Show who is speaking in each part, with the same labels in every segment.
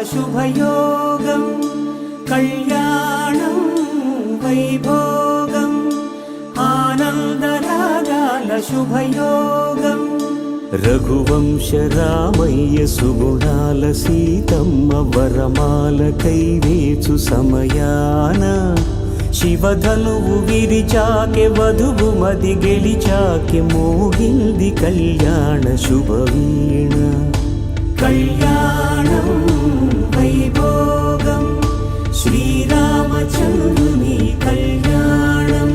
Speaker 1: శుభయోగం కళ్యాణం వైభోగం ఆనందరాగాల శుభయోగం రఘువంశ రామయ్య సుగుణాల సీతమ్మ వరమాల కైవేచు సమయాన శివధనువు విరిచాకె వధువు మది గెలిచాకె మోగింది కళ్యాణ శుభవీణ కళ్యాణం వైభోగం శ్రీరామచంద్రుని కళ్యాణం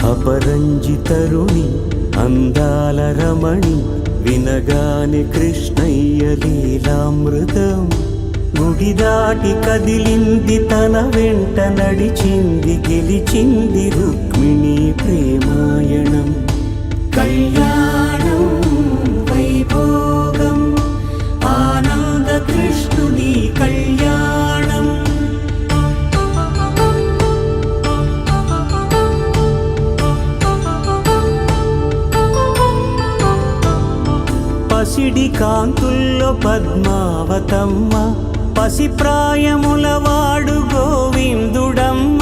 Speaker 1: అపరంజి తరుణి అందాల రమణి వినగాని కృష్ణయ్య లీలామృతం గుడి దాటి కదిలింది తన వెంట నడిచింది గెలిచింది రుక్మిణి ప్రేమాయణం కళ్యాణం వైభోగం ఆనంద కృష్ణుని కళ్యాణం పసిడి కాంతుల్లో పద్మావతమ్మ పసిప్రాయముల వాడు గోవిందుడమ్మ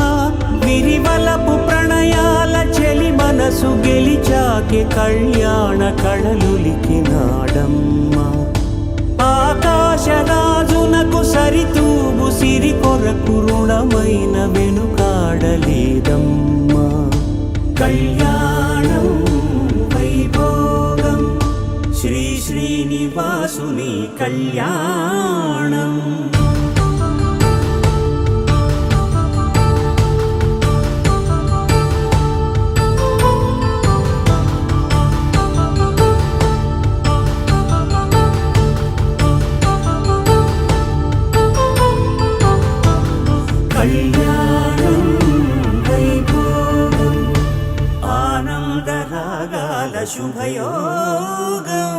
Speaker 1: విరివలపు ప్రణయాల చెలి మనసు గెలిచాకె కళ్యాణ కళలులికినాడమ్మ ఆకాశరాజునకు సరితూగు సిరి కొరకు రుణమైన వెనుకాడలేదమ్మ కళ్యాణం వైభోగం శ్రీ శ్రీనివాసుని కళ్యాణం కళ్యాణం వైభోగం ఆనందరాగాల శుభయోగం